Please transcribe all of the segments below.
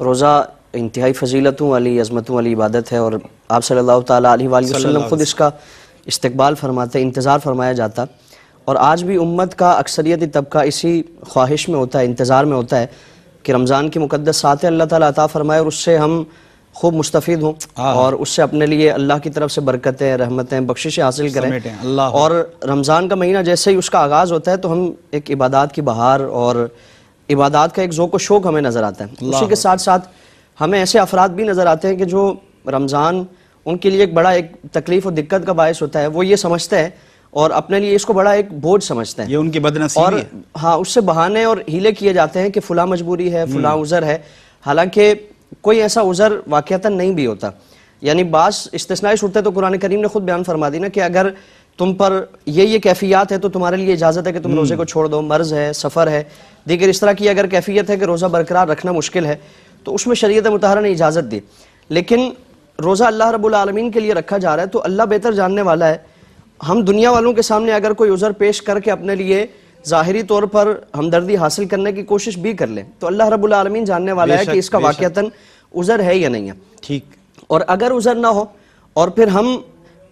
روزہ انتہائی فضیلتوں والی عظمتوں والی عبادت ہے، اور آپ صلی اللہ تعالیٰ علیہ وآلہ وسلم خود اس کا استقبال فرماتے، انتظار فرمایا جاتا، اور آج بھی امت کا اکثریتی طبقہ اسی خواہش میں ہوتا ہے، انتظار میں ہوتا ہے کہ رمضان کی مقدس ساتیں اللہ تعالیٰ عطا فرمائے اور اس سے ہم خوب مستفید ہوں اور اس سے اپنے لیے اللہ کی طرف سے برکتیں، رحمتیں، بخششیں حاصل کریں۔ اور رمضان کا مہینہ جیسے ہی اس کا آغاز ہوتا ہے تو ہم ایک عبادات کی بہار اور عبادات کا ایک ذوق و شوق ہمیں نظر آتا ہے۔ اسی کے ساتھ ساتھ ہمیں ایسے افراد بھی نظر آتے ہیں کہ جو رمضان ان کے لیے ایک بڑا ایک تکلیف و دقت کا باعث ہوتا ہے، وہ یہ سمجھتے ہیں اور اپنے لیے اس کو بڑا ایک بوجھ سمجھتے ہیں، یہ ان کی بدنصیبی اور ہے۔ ہاں اس سے بہانے اور ہیلے کیے جاتے ہیں کہ فلاں مجبوری ہے، فلاں عذر ہے، حالانکہ کوئی ایسا عذر واقعتاً نہیں بھی ہوتا۔ یعنی بعض استثنائی صورتیں تو قرآن کریم نے خود بیان فرما دی نا کہ اگر تم پر یہ کیفیات ہے تو تمہارے لیے اجازت ہے کہ تم روزے کو چھوڑ دو، مرض ہے، سفر ہے، دیگر اس طرح کی اگر کیفیت ہے کہ روزہ برقرار رکھنا مشکل ہے تو اس میں شریعت مطہرہ نے اجازت دی۔ لیکن روزہ اللہ رب العالمین کے لیے رکھا جا رہا ہے تو اللہ بہتر جاننے والا ہے، ہم دنیا والوں کے سامنے اگر کوئی عذر پیش کر کے اپنے لیے ظاہری طور پر ہمدردی حاصل کرنے کی کوشش بھی کر لیں تو اللہ رب العالمین جاننے والا ہے کہ اس کا واقعتاً عذر ہے یا نہیں ہے۔ ٹھیک، اور اگر عذر نہ ہو اور پھر ہم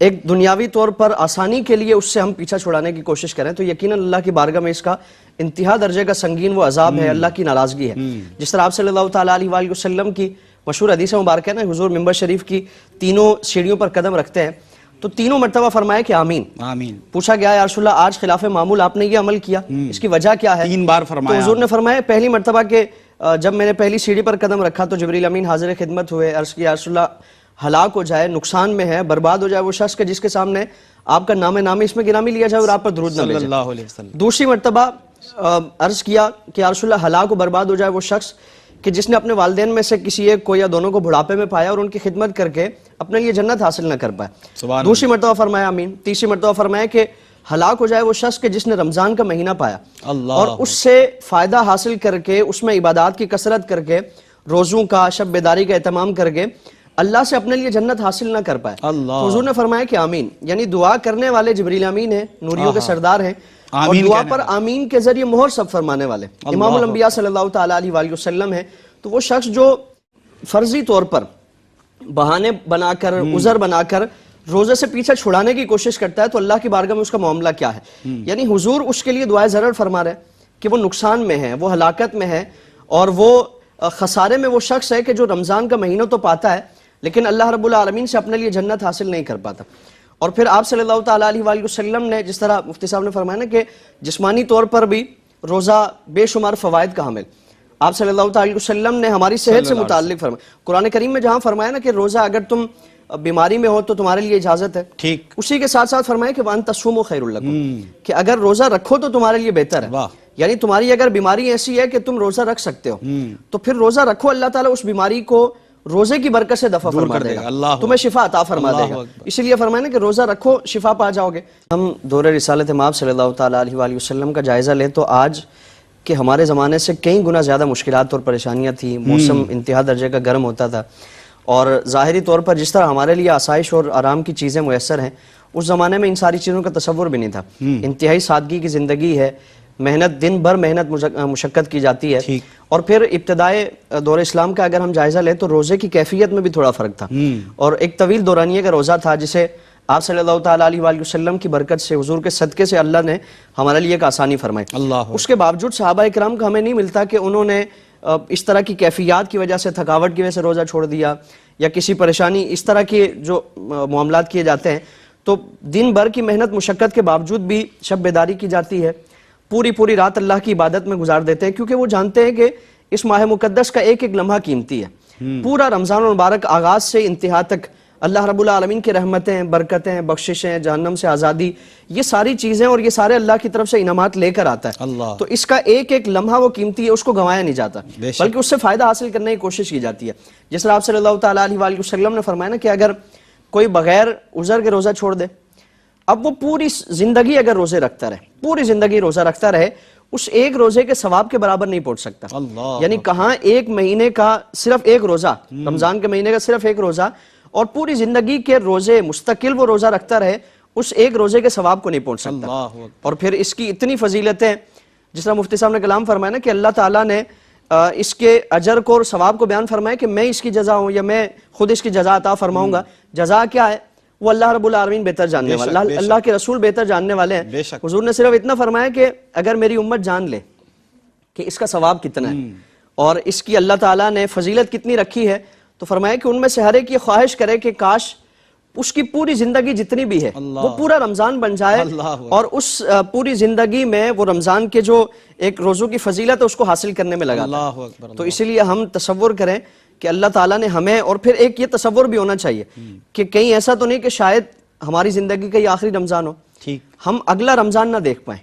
ایک دنیاوی طور پر آسانی کے لیے اس سے ہم پیچھا چھڑانے کی کوشش کریں تو یقیناً اللہ کی بارگاہ میں اس کا انتہا درجے کا سنگین وہ عذاب ہے، اللہ کی ناراضگی ہے۔ جس طرح آپ صلی اللہ تعالیٰ علیہ وآلہ وسلم کی مشہور حدیث مبارکہ ہے نا، حضور ممبر شریف کی تینوں سیڑھیوں پر قدم رکھتے ہیں تو تینوں مرتبہ فرمائے کہ آمین۔ آمین۔ پوچھا گیا یا رسول اللہ آج خلاف معمول آپ نے یہ عمل کیا، اس کی وجہ کیا ہے؟ 3 بار فرمایا تو حضور نے فرمایا پہلی مرتبہ کہ جب میں نے پہلی سیڑھی پر قدم رکھا تو جبریل امین حاضر خدمت ہوئے، عرض کیا یا رسول اللہ ہلاک ہو جائے، نقصان میں ہے، برباد ہو جائے وہ شخص کہ جس کے سامنے آپ کا نام نامی اس میں گرامی لیا جائے اور آپ پر درود نہ بھیجے۔ صلی اللہ علیہ وسلم۔ دوسری مرتبہ عرض کیا کہ یا رسول اللہ ہلاک و برباد ہو جائے وہ شخص کہ جس نے اپنے والدین میں سے کسی ایک کو یا دونوں کو بڑھاپے میں پایا اور ان کی خدمت کر کے اپنے لیے جنت حاصل نہ کر پائے۔ دوسری مرتبہ فرمایا آمین۔ تیسری مرتبہ فرمایا کہ ہلاک ہو جائے وہ شخص کہ جس نے رمضان کا مہینہ پایا اور اس سے فائدہ حاصل کر کے اس میں عبادات کی کثرت کر کے روزوں کا، شب بیداری کا اہتمام کر کے اللہ سے اپنے لیے جنت حاصل نہ کر پائے۔ تو حضور نے فرمایا کہ آمین، یعنی دعا کرنے والے جبریل امین ہیں، نوریوں کے سردار ہیں، اور دعا پر آمین کے ذریعے مہر سب فرمانے والے امام الانبیاء صلی اللہ تعالیٰ علیہ وآلہ وسلم ہیں۔ تو وہ شخص جو فرضی طور پر بہانے بنا کر، عذر بنا کر روزے سے پیچھے چھڑانے کی کوشش کرتا ہے تو اللہ کی بارگاہ میں اس کا معاملہ کیا ہے؟ یعنی حضور اس کے لیے دعائے ضرر فرما رہے ہیں کہ وہ نقصان میں ہے، وہ ہلاکت میں ہے، اور وہ خسارے میں وہ شخص ہے کہ جو رمضان کا مہینہ تو پاتا ہے لیکن اللہ رب العالمین سے اپنے لیے جنت حاصل نہیں کر پاتا۔ اور پھر آپ صلی اللہ تعالیٰ علیہ وآلہ وسلم نے جس طرح مفتی صاحب نے فرمایا نا کہ جسمانی طور پر بھی روزہ بے شمار فوائد کا حامل، آپ صلی اللہ تعالیٰ علیہ وسلم نے ہماری صحت سے متعلق فرمایا، قرآن کریم میں جہاں فرمایا نا کہ روزہ اگر تم بیماری میں ہو تو تمہارے لیے اجازت ہے، ٹھیک، اسی کے ساتھ ساتھ فرمایا کہ وَأَن تَصُومُوا خَيْرٌ لَكُمْ، کہ اگر روزہ رکھو تو تمہارے لیے بہتر ہے۔ یعنی تمہاری اگر بیماری ایسی ہے کہ تم روزہ رکھ سکتے ہو تو پھر روزہ رکھو، اللہ تعالیٰ اس بیماری کو روزے کی برکت سے دفع فرما دے گا، تمہیں شفا عطا فرما دے گا، اسی لیے فرمایا نا کہ روزہ رکھو شفا پا جاؤ گے۔ ہم دور رسالت مآب صلی اللہ تعالیٰ علیہ وآلہ وسلم کا جائزہ لیں تو آج کہ ہمارے زمانے سے کئی گنا زیادہ مشکلات اور پریشانیاں تھیں، موسم انتہا درجے کا گرم ہوتا تھا، اور ظاہری طور پر جس طرح ہمارے لیے آسائش اور آرام کی چیزیں میسر ہیں اس زمانے میں ان ساری چیزوں کا تصور بھی نہیں تھا۔ انتہائی سادگی کی زندگی ہے، محنت، دن بھر محنت مشقت کی جاتی ہے، اور پھر ابتدائے دور اسلام کا اگر ہم جائزہ لیں تو روزے کی کیفیت میں بھی تھوڑا فرق تھا، اور ایک طویل دورانیے کا روزہ تھا جسے آپ صلی اللہ تعالیٰ علیہ وآلہ وسلم کی برکت سے، حضور کے صدقے سے اللہ نے ہمارے لیے ایک آسانی فرمائی۔ اس کے باوجود صحابہ اکرام کا ہمیں نہیں ملتا کہ انہوں نے اس طرح کی کیفیات کی وجہ سے، تھکاوٹ کی وجہ سے روزہ چھوڑ دیا یا کسی پریشانی، اس طرح کے جو معاملات کیے جاتے ہیں تو دن بھر کی محنت مشقت کے باوجود بھی شب بیداری کی جاتی ہے، پوری رات اللہ کی عبادت میں گزار دیتے ہیں کیونکہ وہ جانتے ہیں کہ اس ماہ مقدس کا ایک ایک لمحہ قیمتی ہے۔ پورا رمضان المبارک آغاز سے انتہا تک اللہ رب العالمین کی رحمتیں، برکتیں، بخششیں، جہنم سے آزادی، یہ ساری چیزیں اور یہ سارے اللہ کی طرف سے انعامات لے کر آتا ہے، تو اس کا ایک ایک لمحہ وہ قیمتی ہے، اس کو گنوایا نہیں جاتا بلکہ اس سے فائدہ حاصل کرنے کی کوشش کی جاتی ہے۔ جس طرح آپ صلی اللہ تعالیٰ علیہ وآلہ وسلم نے فرمایا نا کہ اگر کوئی بغیر عذر کے روزہ چھوڑ دے، اب وہ پوری زندگی اگر روزے رکھتا رہے، پوری زندگی روزہ رکھتا رہے، اس ایک روزے کے ثواب کے برابر نہیں پہنچ سکتا۔ یعنی کہاں ایک مہینے کا صرف ایک روزہ، رمضان کے مہینے کا صرف ایک روزہ، اور پوری زندگی کے روزے مستقل وہ روزہ رکھتا رہے، اس ایک روزے کے ثواب کو نہیں پہنچ سکتا۔ اور پھر اس کی اتنی فضیلتیں، جس طرح مفتی صاحب نے کلام فرمایا نا کہ اللہ تعالیٰ نے اس کے اجر کو اور ثواب کو بیان فرمائے کہ میں اس کی جزا ہوں یا میں خود اس کی جزا عطا فرماؤں گا. جزا کیا ہے وہ اللہ رب العالمین بہتر جاننے والا, اللہ کے رسول بہتر جاننے والے ہیں. حضور نے صرف اتنا فرمایا کہ اگر میری امت جان لے کہ اس کا ثواب کتنا ہے اور اس کی اللہ تعالیٰ نے فضیلت کتنی رکھی ہے, تو فرمایا کہ ان میں سے ہر ایک یہ خواہش کرے کہ کاش اس کی پوری زندگی جتنی بھی ہے وہ پورا رمضان بن جائے اور اس پوری زندگی میں وہ رمضان کے جو ایک روزوں کی فضیلت ہے اس کو حاصل کرنے میں لگا. تو اسی لیے ہم تصور کریں کہ اللہ تعالیٰ نے ہمیں, اور پھر ایک یہ تصور بھی ہونا چاہیے کہ کہیں ایسا تو نہیں کہ شاید ہماری زندگی کا یہ آخری رمضان ہو, ہم اگلا رمضان نہ دیکھ پائیں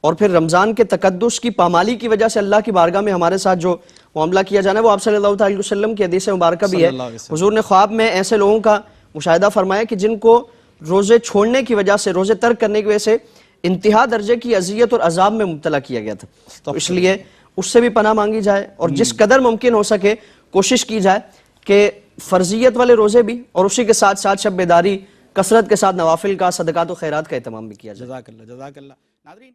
اور پھر رمضان کے تقدس کی پامالی کی وجہ سے اللہ کی بارگاہ میں ہمارے ساتھ جو معاملہ کیا جانا ہے وہ آپ صلی اللہ علیہ وسلم کی حدیث مبارکہ بھی ہے. حضور نے خواب میں ایسے لوگوں کا مشاہدہ فرمایا کہ جن کو روزے چھوڑنے کی وجہ سے, روزے ترک کرنے کی وجہ سے انتہا درجے کی اذیت اور عذاب میں مبتلا کیا گیا تھا. تو اس لیے اس سے بھی پناہ مانگی جائے اور جس قدر ممکن ہو سکے کوشش کی جائے کہ فرضیت والے روزے بھی اور اسی کے ساتھ ساتھ شب بیداری, کثرت کے ساتھ نوافل کا, صدقات و خیرات کا اہتمام بھی کیا جائے. جزاک اللہ, جزاک اللہ. ناظرین